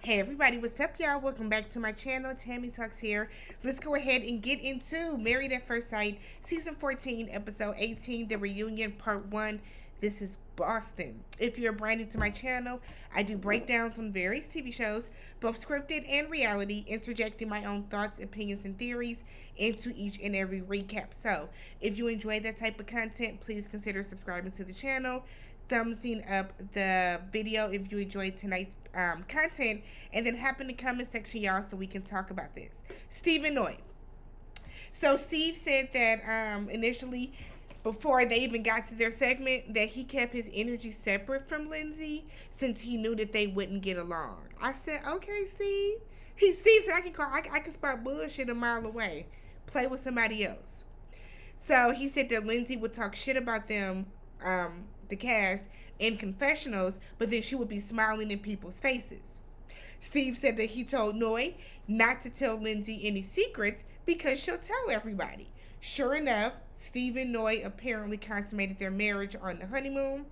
Hey everybody, what's up y'all? Welcome back to my channel. Tammy Talks here. Let's go ahead and get into Married at First Sight, Season 14, Episode 18, The Reunion, Part 1. This is Boston. If you're brand new to my channel, I do breakdowns on various TV shows, both scripted and reality, interjecting my own thoughts, opinions, and theories into each and every recap. So, if you enjoy that type of content, please consider subscribing to the channel, thumbsing up the video if you enjoyed tonight's content, and then hop in the comment section, y'all, so we can talk about this. Steve and Noi. So Steve said that initially, before they even got to their segment, that he kept his energy separate from Lindsay since he knew that they wouldn't get along. I said, okay, Steve. Steve said I can spot bullshit a mile away. Play with somebody else. So he said that Lindsay would talk shit about them, the cast, in confessionals, but then she would be smiling in people's faces. Steve said that he told Noi not to tell Lindsay any secrets because she'll tell everybody. Sure enough, Steve and Noi apparently consummated their marriage on the honeymoon.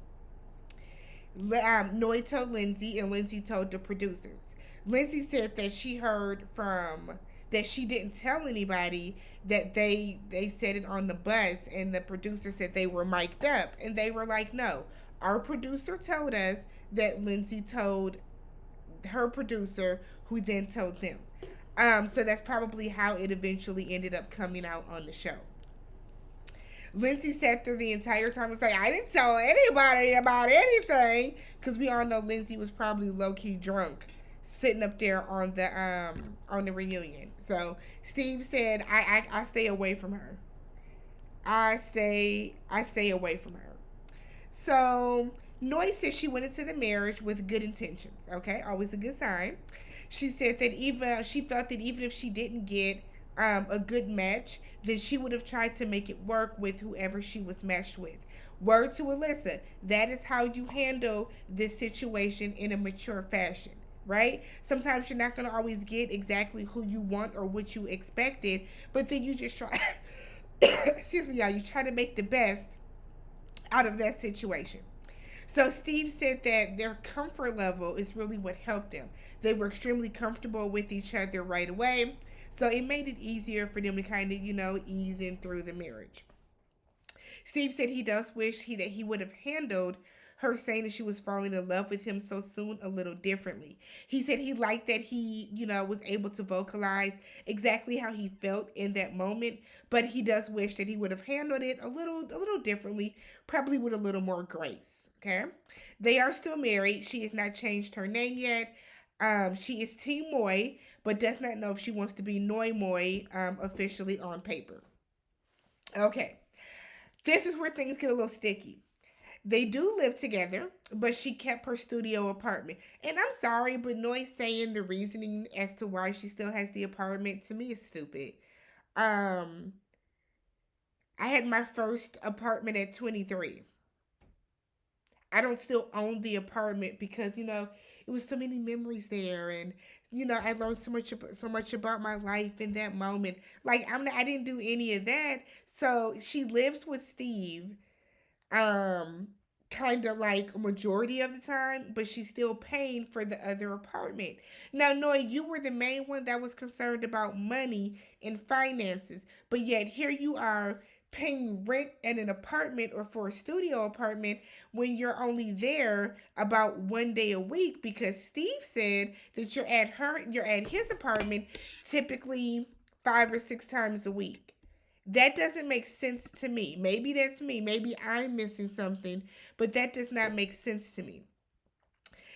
Noi told Lindsay, and Lindsay told the producers. Lindsay said that she heard from that she didn't tell anybody, that they said it on the bus, and the producer said they were mic'd up, and they were like, no, our producer told us that Lindsay told her producer, who then told them. So that's probably how it eventually ended up coming out on the show. Lindsay sat through the entire time and was like, I didn't tell anybody about anything. Because we all know Lindsay was probably low-key drunk sitting up there on the reunion. So Steve said, I stay away from her. I stay away from her. So Noi said she went into the marriage with good intentions. Okay, always a good sign. She said that she felt that even if she didn't get a good match, then she would have tried to make it work with whoever she was matched with. Word to Alyssa, that is how you handle this situation in a mature fashion, right? Sometimes you're not going to always get exactly who you want or what you expected, but then you just try, excuse me, y'all, you try to make the best out of that situation. So Steve said that their comfort level is really what helped them. They were extremely comfortable with each other right away. So it made it easier for them to kind of, ease in through the marriage. Steve said he does wish that he would have handled her saying that she was falling in love with him so soon a little differently. He said he liked that he, was able to vocalize exactly how he felt in that moment, but he does wish that he would have handled it a little differently, probably with a little more grace. Okay? They are still married. She has not changed her name yet. She is Team Moy, but does not know if she wants to be Noi Moy officially on paper. Okay. This is where things get a little sticky. They do live together, but she kept her studio apartment. And I'm sorry, but Noi saying the reasoning as to why she still has the apartment to me is stupid. Um, I had my first apartment at 23. I don't still own the apartment because it was so many memories there, and I learned so much about my life in that moment. Like I didn't do any of that. So she lives with Steve, um, kind of like a majority of the time, but she's still paying for the other apartment. Now, Noah, you were the main one that was concerned about money and finances, but yet here you are paying rent in an apartment or for a studio apartment when you're only there about 1 day a week because Steve said that you're at his apartment typically 5 or 6 times a week. That doesn't make sense to me. Maybe that's me. Maybe I'm missing something, but that does not make sense to me.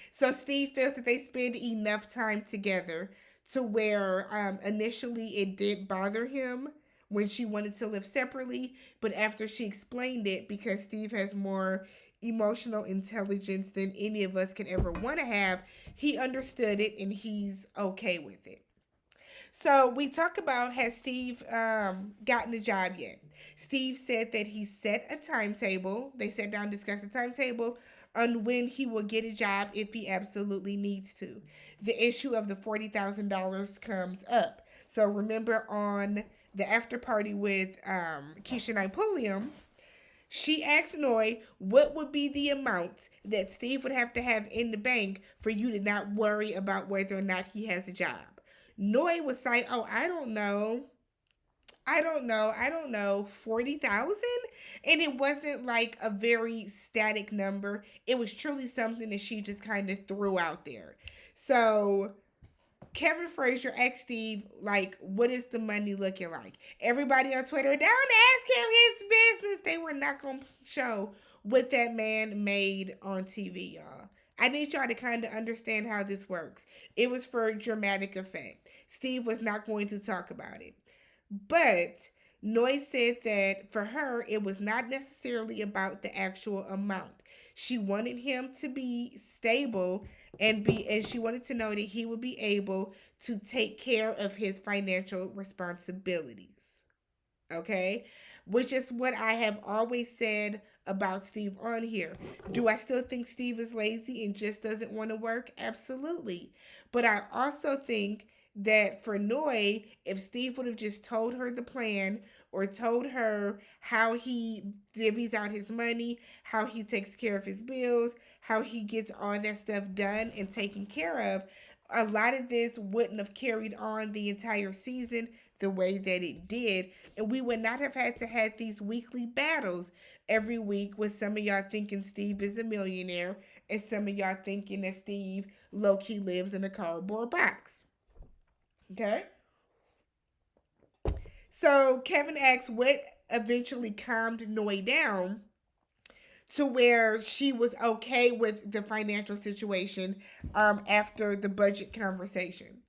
So Steve feels that they spend enough time together to where initially it did bother him when she wanted to live separately, but after she explained it, because Steve has more emotional intelligence than any of us could ever want to have, he understood it and he's okay with it. So we talk about, has Steve gotten a job yet? Steve said that he set a timetable. They sat down and discussed a timetable on when he will get a job if he absolutely needs to. The issue of the $40,000 comes up. So remember on the after party with Keisha Knight Pulliam, She asked Noi what would be the amount that Steve would have to have in the bank for you to not worry about whether or not he has a job. Noi was like, "Oh, I don't know. I don't know, 40,000?" And it wasn't like a very static number. It was truly something that she just kind of threw out there. So Kevin Frazier asked Steve, like, what is the money looking like? Everybody on Twitter, don't ask him his business. They were not going to show what that man made on TV, y'all. I need y'all to kind of understand how this works. It was for dramatic effect. Steve was not going to talk about it. But Noy said that for her, it was not necessarily about the actual amount. She wanted him to be stable and she wanted to know that he would be able to take care of his financial responsibilities. Okay? Which is what I have always said about Steve on here. Do I still think Steve is lazy and just doesn't want to work? Absolutely. But I also think that for Noi, if Steve would have just told her the plan or told her how he divvies out his money, how he takes care of his bills, how he gets all that stuff done and taken care of, a lot of this wouldn't have carried on the entire season the way that it did. And we would not have had to have these weekly battles every week with some of y'all thinking Steve is a millionaire and some of y'all thinking that Steve low key lives in a cardboard box. Okay? So Kevin asks what eventually calmed Noi down to where she was okay with the financial situation after the budget conversation.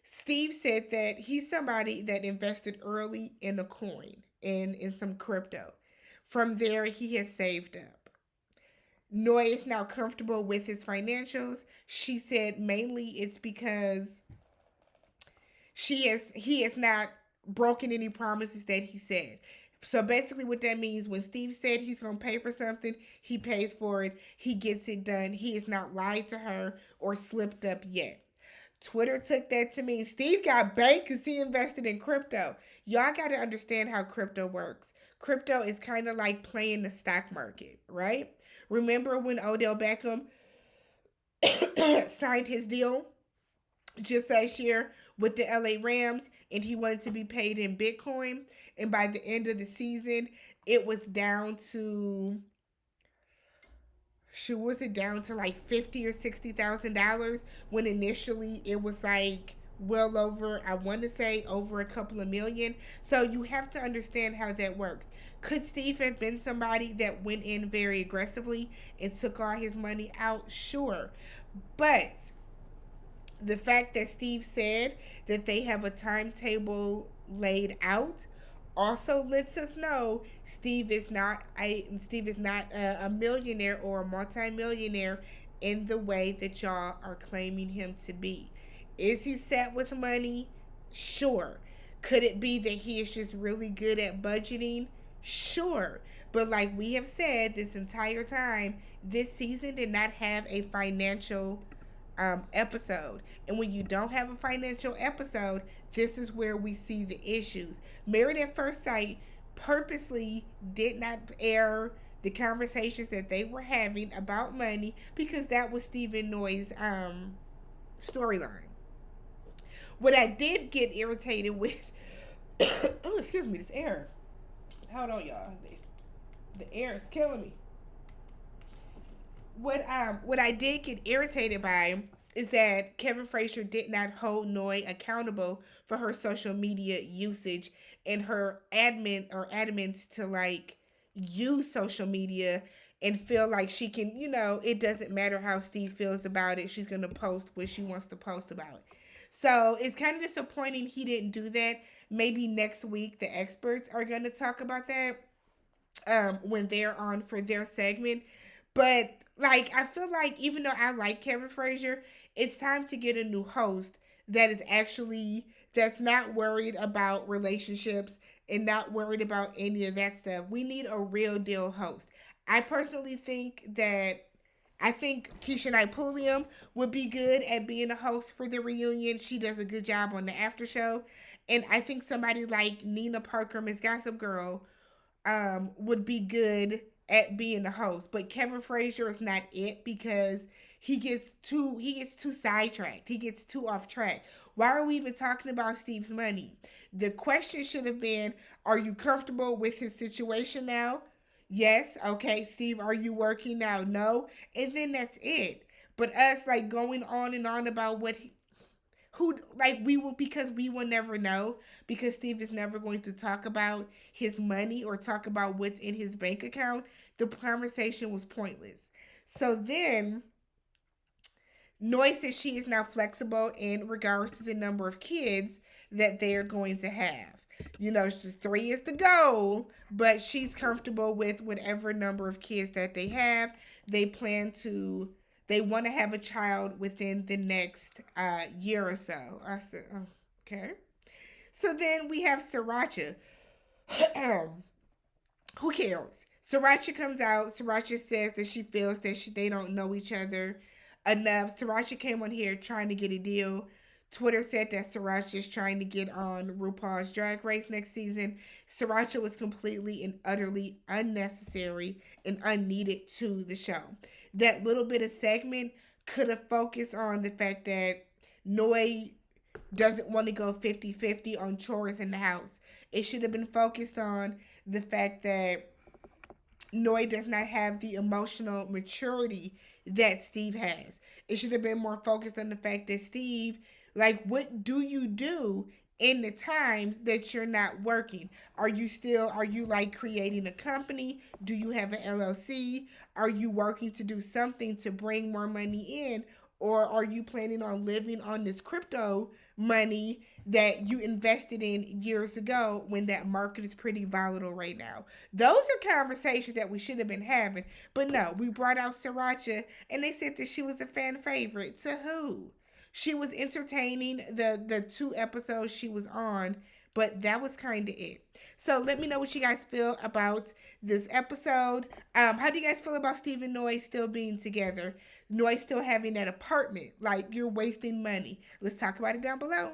Steve said that he's somebody that invested early in a coin and in some crypto. From there, he has saved up. Noi is now comfortable with his financials. She said mainly it's because he has not broken any promises that he said. So basically what that means, when Steve said he's going to pay for something, he pays for it. He gets it done. He has not lied to her or slipped up yet. Twitter took that to mean Steve got banked because he invested in crypto. Y'all got to understand how crypto works. Crypto is kind of like playing the stock market, right? Remember when Odell Beckham signed his deal just last year with the LA Rams and he wanted to be paid in Bitcoin? And by the end of the season, it was down to, was it down to like 50 or $60,000 when initially it was like well over, I want to say over a couple of million. So you have to understand how that works. Could Steve have been somebody that went in very aggressively and took all his money out? Sure. But the fact that Steve said that they have a timetable laid out also lets us know Steve is not a millionaire or a multimillionaire in the way that y'all are claiming him to be. Is he set with money? Sure. Could it be that he is just really good at budgeting? Sure. But like we have said this entire time, this season did not have a financial episode. And when you don't have a financial episode, this is where we see the issues. Married at First Sight purposely did not air the conversations that they were having about money because that was Stephen Noi's storyline. What I did get irritated with, oh, excuse me, this air. Hold on, y'all. The air is killing me. What I did get irritated by is that Kevin Frazier did not hold Noi accountable for her social media usage and her adamant to like use social media and feel like she can, it doesn't matter how Steve feels about it. She's going to post what she wants to post about it. So it's kind of disappointing he didn't do that. Maybe next week the experts are going to talk about that when they're on for their segment. But like I feel like even though I like Kevin Frazier, it's time to get a new host that's not worried about relationships and not worried about any of that stuff. We need a real deal host. I personally think that I think Keisha Knight Pulliam would be good at being a host for the reunion. She does a good job on the after show. And I think somebody like Nina Parker, Miss Gossip Girl, would be good at being the host, but Kevin Frazier is not it because he gets too sidetracked. He gets too off track. Why are we even talking about Steve's money? The question should have been, are you comfortable with his situation now? Yes. Okay, Steve, are you working now? No. And then that's it. But us like going on and on about who like we will, because we will never know, because Steve is never going to talk about his money or talk about what's in his bank account. The conversation was pointless. So then Noi says she is now flexible in regards to the number of kids that they are going to have. You know, it's just three is the goal, but she's comfortable with whatever number of kids that they have. They plan to, they want to have a child within the next year or so. I said, oh, okay. So then we have Sriracha. Who cares? Sriracha comes out. Sriracha says that she feels that they don't know each other enough. Sriracha came on here trying to get a deal. Twitter said that Sriracha is trying to get on RuPaul's Drag Race next season. Sriracha was completely and utterly unnecessary and unneeded to the show. That little bit of segment could have focused on the fact that Noi doesn't want to go 50-50 on chores in the house. It should have been focused on the fact that Noi does not have the emotional maturity that Steve has. It should have been more focused on the fact that Steve, like, what do you do in the times that you're not working? Are you like creating a company? Do you have an LLC? Are you working to do something to bring more money in? Or are you planning on living on this crypto money that you invested in years ago when that market is pretty volatile right now? Those are conversations that we should have been having. But no, we brought out Sriracha and they said that she was a fan favorite. To who? She was entertaining the two episodes she was on, but that was kind of it. So let me know what you guys feel about this episode. How do you guys feel about Steve and Noi still being together? Noi still having that apartment. Like, you're wasting money. Let's talk about it down below.